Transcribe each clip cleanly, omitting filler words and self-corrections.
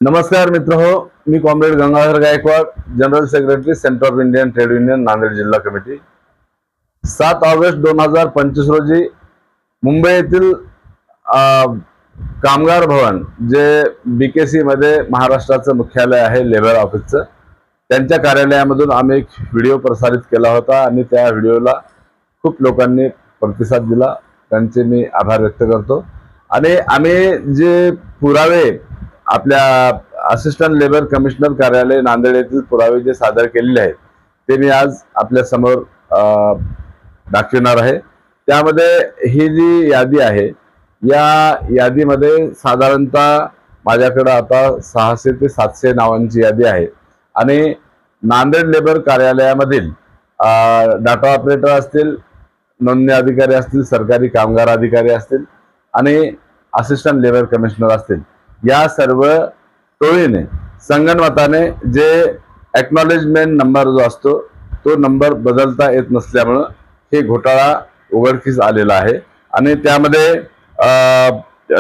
नमस्कार मित्रहो, मी comrade Gangadhar Gaikwad, general secretary centre of Indian trade union Nanded जिल्हा कमिटी। 7 ऑगस्ट 2025 रोजी मुंबई येथील कामगार भवन जे BKC मध्ये महाराष्ट्राचं मुख्यालय आहे लेबर ऑफिसचं, त्यांच्या कार्यालयामधून आम्ही एक व्हिडिओ प्रसारित केला होता आणि त्या व्हिडिओला खूप लोकांनी प्रतिसाद दिला, त्यांचे मी आभार व्यक्त करतो। आणि आम्ही जे पुरावे आपल्या असिस्टंट लेबर कमिशनर कार्यालय नांदेड येथील पुरावे जे सादर केलेले आहेत ते मी आज आपल्या समोर दाखवणार आहे। त्यामध्ये ही जी यादी आहे, या यादीमध्ये साधारणतः माझ्याकडे आता 600 ते 700 नावांची यादी आहे आणि नांदेड लेबर कार्यालयामधील डाटा ऑपरेटर असतील, नोंदणी अधिकारी असतील, सरकारी कामगार अधिकारी असतील आणि असिस्टंट लेबर कमिशनर असतील, या सर्व टोळीने संगनमताने जे एक्नॉलेजमेंट नंबर जो असतो तो नंबर बदलता येत नसल्यामुळे हे घोटाळा उघडकीस आलेला आहे। आणि त्यामध्ये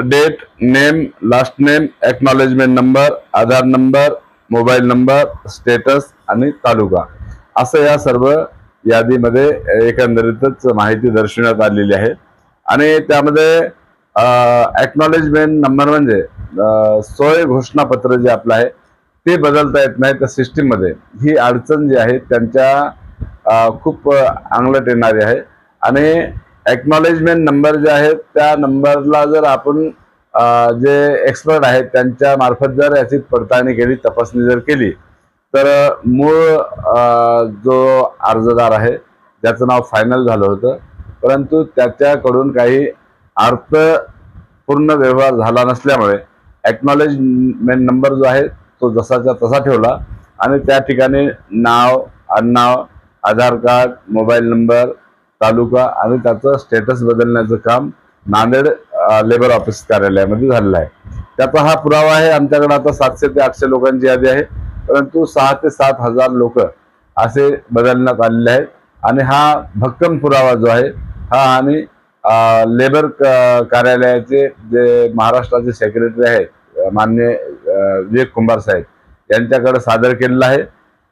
date, name, last name, acknowledgement number, Aadhaar number, mobile number, status आणि तालुका असं या सर्व यादीमध्ये एकंदरीतच माहिती दर्शवण्यात आलेली आहे। आणि त्यामध्ये एक्नॉलेजमेंट नंबर म्हणजे सोय घोषणापत्र जे आपलं आहे ते बदलता येत नाही, त्या सिस्टीम मध्ये ही अडचण जी आहे त्यांच्या खूप अंगलट येणारी आहे। आणि एक्नॉलेजमेंट नंबर जे आहे त्या नंबरला जर आपण जे एक्सपर्ट आहेत त्यांच्या मार्फत जर याची पडताळणी केली, तपासणी जर केली तर मूळ जो अर्जदार आहे ज्याचं नाव फायनल झालं होतं परंतु त्याच्याकडून काही अर्थपूर्ण व्यवहार झाला नसल्यामुळे एक्नॉलेजमेंट नंबर जो आहे तो जसाच्या तसा ठेवला आणि त्या ठिकाणी नाव, आडनाव, आधार कार्ड, मोबाईल नंबर, तालुका आणि त्याचं स्टेटस बदलण्याचं काम नांदेड लेबर ऑफिस कार्यालयामध्ये झालेलं आहे। त्याचा हा पुरावा आहे। आमच्याकडे आता 700 ते 800 लोकांची यादी आहे, परंतु 6 ते 7 हजार लोक असे बदलण्यात आलेले आहेत। आणि हा भक्कम पुरावा जो आहे हा आम्ही लेबर कार्यालयाचे जे महाराष्ट्राचे सेक्रेटरी आहेत माननीय विवेक कुंभार साहेब यांच्याकडे सादर केलेला आहे।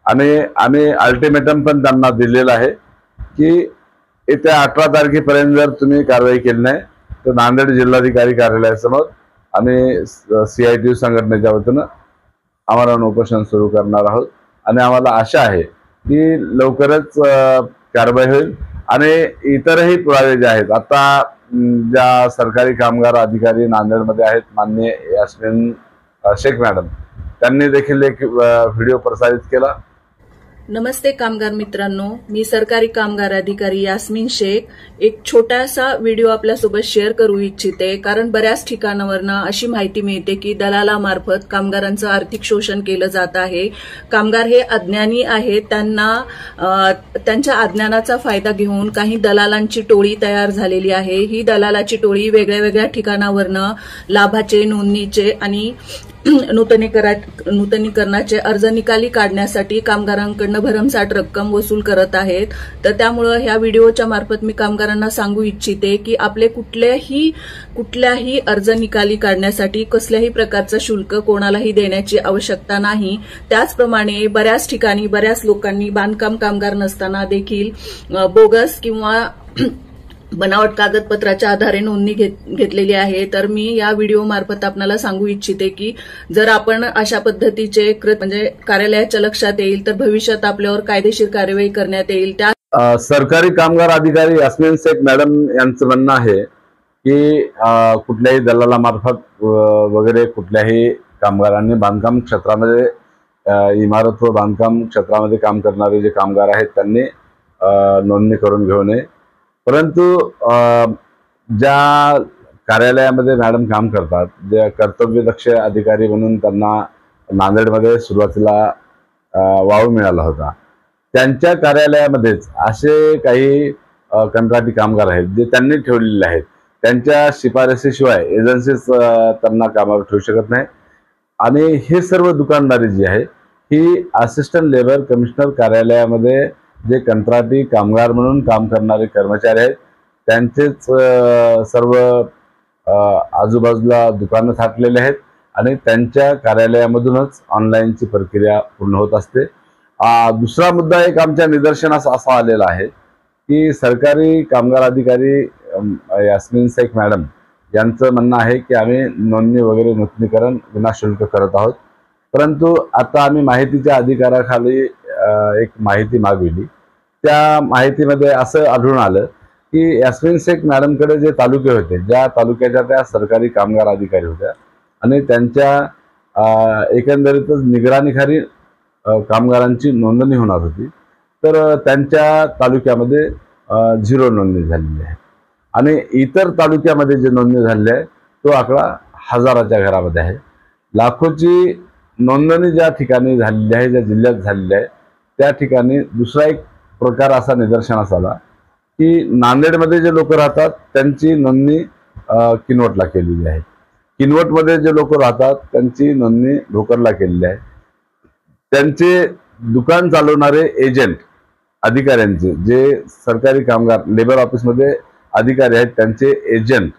आणि आम्ही अल्टिमेटम पण त्यांना दिलेला आहे की येत्या 18 तारखेपर्यंत जर तुम्ही कारवाई केली नाही तर नांदेड जिल्हाधिकारी कार्यालयासमोर आम्ही CITU संघटनेच्या वतीनं आमरण उपोषण सुरू करणार आहोत। आणि आम्हाला आशा आहे की लवकरच कारवाई होईल। आणि इतरही पुरावे जे आहेत, आता ज्या सरकारी कामगार अधिकारी नांदेडमध्ये आहेत माननीय यास्मिन शेख मॅडम, त्यांनी देखील एक व्हिडिओ प्रसारित केला। नमस्ते कामगार मित्रांनो, मी सरकारी कामगार अधिकारी यास्मिन शेख एक छोटासा व्हिडिओ आपल्यासोबत शेअर करू इच्छिते, कारण बऱ्याच ठिकाणावरनं अशी माहिती मिळते की दलालामार्फत कामगारांचं आर्थिक शोषण केलं जात आहे। कामगार हे अज्ञानी आहेत, त्यांच्या अज्ञानाचा फायदा घेऊन काही दलालांची टोळी तयार झालेली आहे। ही दलालाची टोळी वेगळ्या वेगळ्या ठिकाणावरनं लाभाचे, नोंदणीचे आणि नूतनीकरणाचे अर्ज निकाली काढण्यासाठी कामगारांकडून भरमसाठ रक्कम वसूल करत आहेत। तर त्यामुळे ह्या व्हिडिओच्या मार्फत मी कामगारांना सांगू इच्छिते की आपले कुठल्याही अर्ज निकाली काढण्यासाठी कसल्याही प्रकारचं शुल्क कोणालाही देण्याची आवश्यकता नाही। त्याचप्रमाणे बऱ्याच ठिकाणी बऱ्याच लोकांनी बांधकाम कामगार नसताना देखील बोगस किंवा बनावट कागदपत्राच्या आधारे नोंदणी घेतलेली आहे। तर मी या व्हिडिओ मार्फत आपल्याला सांगू इच्छिते की जर आपण अशा पद्धतीचे म्हणजे कार्यालयाच्या लक्षात येईल तर भविष्यात आपल्यावर कायदेशीर कार्यवाही करण्यात येईल। त्या सरकारी कामगार अधिकारी यास्मिन शेख मॅडम यांचं म्हणणं आहे की कुठल्याही दलालामार्फत वगैरे कुठल्याही कामगारांनी बांधकाम क्षेत्रामध्ये इमारत व बांधकाम क्षेत्रामध्ये काम करणारे जे कामगार आहेत त्यांनी नोंदणी करून घेऊ नये। परंतु ज्या कार्यालयामध्ये मॅडम काम करतात, जे कर्तव्यदक्ष अधिकारी म्हणून त्यांना नांदेडमध्ये सुरुवातीला वाव मिळाला होता, त्यांच्या कार्यालयामध्येच असे काही कंत्राटी कामगार आहेत जे त्यांनी ठेवलेले आहेत। त्यांच्या शिफारसीशिवाय एजन्सीज त्यांना कामावर ठेवू शकत नाही। आणि हे सर्व दुकानदारी जी आहे ही असिस्टंट लेबर कमिशनर कार्यालयामध्ये जे कंत्राटी कामगार म्हणून काम करणारे कर्मचारी आहेत त्यांचेच सर्व आजूबाजूला दुकानं थाटलेले आहेत आणि त्यांच्या कार्यालयामधूनच ऑनलाईनची प्रक्रिया पूर्ण होत असते। दुसरा मुद्दा एक आमच्या निदर्शनास असा आलेला आहे की सरकारी कामगार अधिकारी यास्मिन शेख मॅडम यांचं म्हणणं आहे की आम्ही नोंदणी वगैरे नूतनीकरण विनाशुल्क करत आहोत, परंतु आता आम्ही माहितीच्या अधिकाराखाली एक माहिती मागविली। त्या माहितीमध्ये असं आढळून आलं की यास्मिन शेख मॅडमकडे जे तालुके होते, ज्या तालुक्याच्या त्या सरकारी कामगार अधिकारी होत्या आणि त्यांच्या एकंदरीतच निगराणीखाली कामगारांची नोंदणी होणार होती, तर त्यांच्या तालुक्यामध्ये 0 नोंदणी झालेली आहे आणि इतर तालुक्यामध्ये जे नोंदणी झालेली आहे तो आकडा हजाराच्या घरामध्ये आहे। लाखोची नोंदणी ज्या ठिकाणी झालेली आहे, ज्या जिल्ह्यात झालेली आहे, त्या ठिकाणी दुसरा एक प्रकार असा निदर्शनास आला की नांदेडमध्ये जे लोक राहतात त्यांची नोंदणी किनवटला केलेली आहे, किनवटमध्ये जे लोक राहतात त्यांची नोंदणी भोकरला केलेली आहे। त्यांचे दुकान चालवणारे एजंट अधिकाऱ्यांचे, जे सरकारी कामगार लेबर ऑफिसमध्ये अधिकारी आहेत, त्यांचे एजंट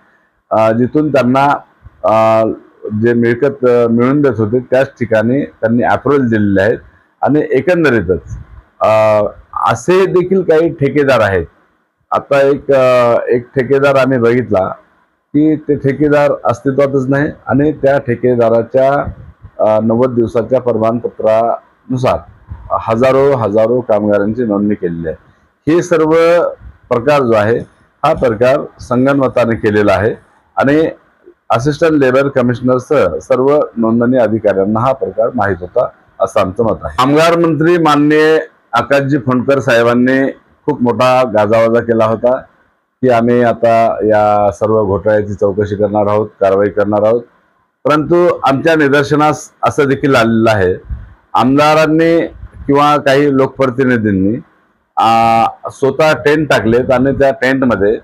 जिथून त्यांना जे मिळकत मिळून देत होते त्याच ठिकाणी त्यांनी अप्रूव्हल दिलेले आहेत आणि एकंदरीतच असे देखील काही ठेकेदार आहेत। आता एक ठेकेदार आम्ही बघितला की ते ठेकेदार अस्तित्वातच नाही आणि त्या ठेकेदाराच्या 90 दिवसाच्या प्रमाणपत्रानुसार हजारो कामगारांची नोंदणी केलेली आहे। हे सर्व प्रकार जो आहे हा प्रकार संगनमताने केलेला आहे आणि असिस्टंट लेबर कमिशनरसह सर्व नोंदणी अधिकाऱ्यांना हा प्रकार माहीत होता असं आमचं मत आहे। कामगार मंत्री माननीय आकाशजी फोंडकर साहेबांनी खूप मोठा गाजावाजा केला होता की आम्ही आता या सर्व घोटाळ्याची चौकशी करणार आहोत, कारवाई करणार आहोत, परंतु आमच्या निदर्शनास असं देखील आलेलं आहे आमदारांनी किंवा काही लोकप्रतिनिधींनी स्वतः टेंट टाकलेत आणि त्या टेंटमध्ये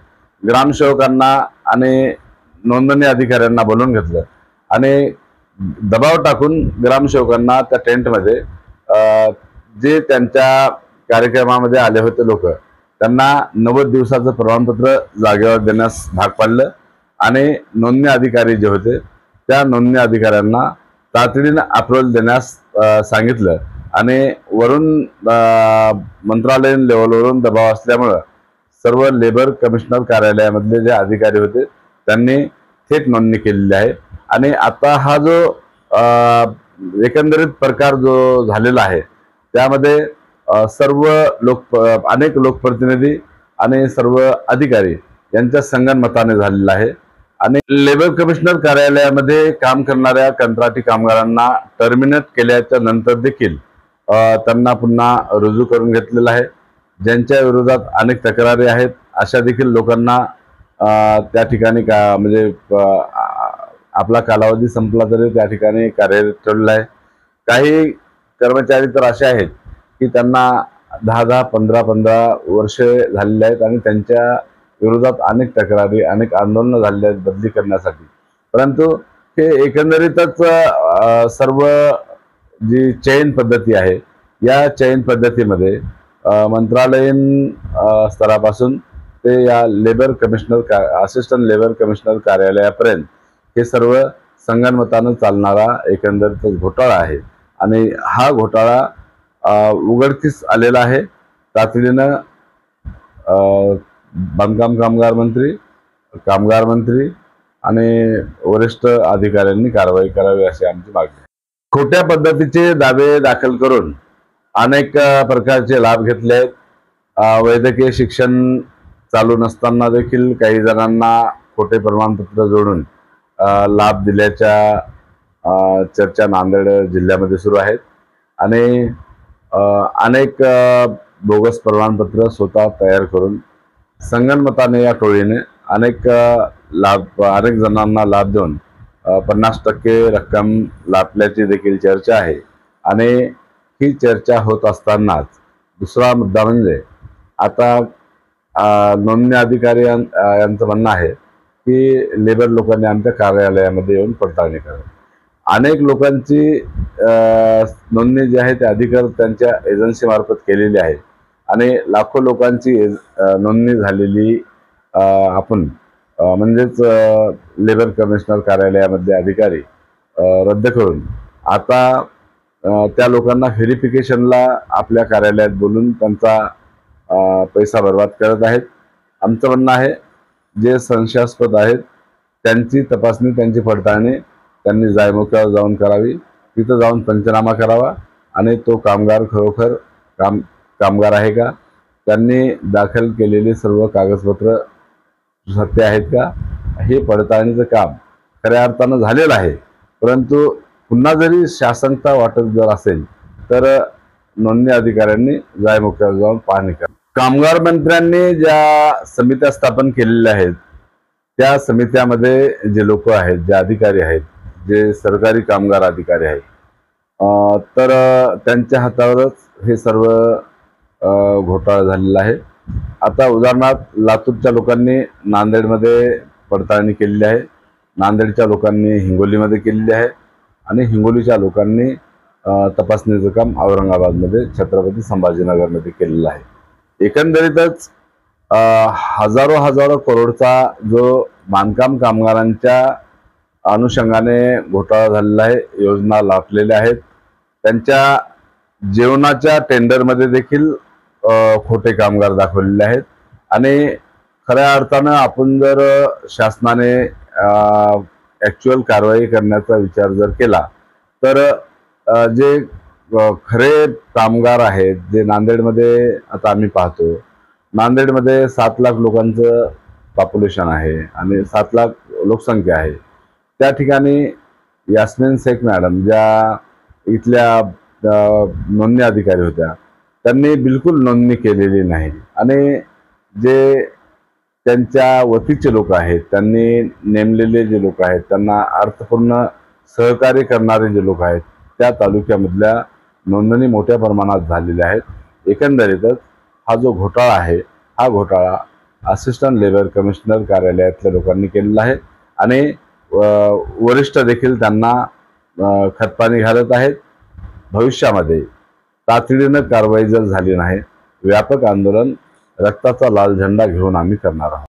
ग्रामसेवकांना आणि नोंदणी अधिकाऱ्यांना बोलवून घेतलं आणि दबाव टाकून ग्रामसेवकांना त्या टेंटमध्ये जे त्यांच्या कार्यक्रमामध्ये आले होते लोक त्यांना 90 दिवसाचं प्रमाणपत्र जागेवर देण्यास भाग पाडलं आणि नोंदणी अधिकारी जे होते त्या नोंदणी अधिकाऱ्यांना तातडीने अप्रूव्हल देण्यास सांगितलं आणि वरून मंत्रालयीन लेवलवरून दबाव असल्यामुळं सर्व लेबर कमिशनर कार्यालयामधले जे अधिकारी होते त्यांनी थेट नोंदणी केलेली आहे आणि आता हा जो एकंदरीत प्रकार जो झालेला आहे त्यामध्ये सर्व अनेक लोकप्रतिनिधी आणि सर्व अधिकारी यांच्या संगनमताने झालेला आहे आणि लेबर कमिशनर कार्यालयामध्ये काम करणाऱ्या कंत्राटी कामगारांना टर्मिनेट केल्याच्या नंतर देखील त्यांना पुन्हा रुजू करून घेतलेलं आहे। ज्यांच्या विरोधात अनेक तक्रारी आहेत अशा देखील लोकांना त्या ठिकाणी म्हणजे आपला कालावधी संपला तरी त्या ठिकाणी कार्यरत ठेवलेला आहे। काही कर्मचारी तर असे आहेत की त्यांना 10-10, 15-15 वर्ष झालेले आहेत आणि त्यांच्या विरोधात अनेक तक्रारी, अनेक आंदोलनं झालेली आहेत बदली करण्यासाठी, परंतु हे एकंदरीतच सर्व जी चयन पद्धती आहे या चयन पद्धतीमध्ये मंत्रालयीन स्तरापासून ते या labour commissioner assistant labour commissioner कार्यालयापर्यंत हे सर्व संगनमतानं चालणारा एकंदरीत घोटाळा आहे आणि हा घोटाळा उघडकीस आलेला आहे। तातडीनं बांधकाम कामगार मंत्री आणि वरिष्ठ अधिकाऱ्यांनी कारवाई करावी अशी आमची मागणी आहे। खोट्या पद्धतीचे दावे दाखल करून अनेक प्रकारचे लाभ घेतले आहेत। वैद्यकीय शिक्षण चालू नसताना देखील काही जणांना खोटे प्रमाणपत्र जोडून लाभ दिल्याच्या चर्चा नांदेड जिल्ह्यामध्ये सुरू आहेत आणि अनेक बोगस प्रमाणपत्र स्वतः तयार करून संगनमताने या टोळीने अनेक जणांना लाभ देऊन 50% रक्कम लाटल्याची देखील चर्चा आहे आणि ही चर्चा होत असतानाच दुसरा मुद्दा म्हणजे आता नोंदणी अधिकारी यांचं म्हणणं आहे की लेबर लोकांनी आमच्या कार्यालयामध्ये येऊन पडताळणी करावी। अनेक लोकांची नोंदणी जी आहे ते अधिकारी त्यांच्या एजन्सी मार्फत केलेली आहे आणि लाखो लोकांची नोंदणी झालेली आपण म्हणजेच लेबर कमिशनर कार्यालयामध्ये अधिकारी रद्द करून आता त्या लोकांना व्हेरिफिकेशनला आपल्या कार्यालयात बोलून त्यांचा पैसा बर्बाद करत आहेत. आमचं म्हणणं आहे जे संशयास्पद आहेत त्यांची तपासणी, त्यांची पडताळणी त्यांनी जायमुख्यावर जाऊन करावी. तिथं जाऊन पंचनामा करावा आणि तो कामगार खरोखर कामगार आहे का, त्यांनी दाखल केलेली सर्व कागदपत्र सत्य आहेत का, हे पडताळणीचं काम खऱ्या अर्थानं झालेलं आहे. परंतु पुन्हा जरी शासनता वाटत जर असेल तर नोंदणी अधिकाऱ्यांनी जायमुख्यावर जाऊन पाहणी करावी. कामगार मंत्र्यांनी ज्या समित्या स्थापन केलेल्या आहेत त्या समित्यामध्ये जे लोक आहेत, जे अधिकारी आहेत, जे सरकारी कामगार अधिकारी आहेत, तर त्यांच्या हातावरच हे सर्व घोटाळा झालेला आहे. आता उदाहरणार्थ लातूरच्या लोकांनी नांदेडमध्ये पडताळणी केलेली आहे, नांदेडच्या लोकांनी हिंगोलीमध्ये केलेली आहे आणि हिंगोलीच्या लोकांनी तपासणीचं काम औरंगाबादमध्ये छत्रपती संभाजीनगरमध्ये केलेलं आहे. एकंदरीतच हजारो करोडचा जो बांधकाम कामगारांच्या अनुषंगाने घोटाळा झालेला आहे, योजना लाटलेल्या आहेत. त्यांच्या जेवणाच्या टेंडरमध्ये देखील खोटे कामगार दाखवलेले आहेत आणि खऱ्या अर्थानं आपण जर शासनाने ॲक्च्युअल कारवाई करण्याचा विचार जर केला तर जे खरे कामगार आहेत, जे नांदेडमध्ये आता आम्ही पाहतो, नांदेडमध्ये 7 लाख लोकांचं पॉप्युलेशन आहे आणि 7 लाख लोकसंख्या आहे. त्या ठिकाणी यास्मिन शेख मॅडम ज्या इथल्या नोंदणी अधिकारी होत्या त्यांनी बिलकुल नोंदणी केलेली नाही आणि जे त्यांच्या वतीचे लोक आहेत, त्यांनी नेमलेले जे लोक आहेत, त्यांना अर्थपूर्ण सहकार्य करणारे जे लोक आहेत त्या तालुक्यामधल्या नोंदणी मोठ्या प्रमाणात झालेल्या आहेत. एकंदरीतच हा जो घोटाळा आहे हा घोटाळा असिस्टंट लेबर कमिशनर कार्यालयातल्या लोकांनी केलेला आहे आणि वरिष्ठ देखील त्यांना खतपाणी घालत आहेत. भविष्यामध्ये तातडीनं कारवाई जर झाली नाही, व्यापक आंदोलन रक्ताचा लाल झेंडा घेऊन आम्ही करणार आहोत.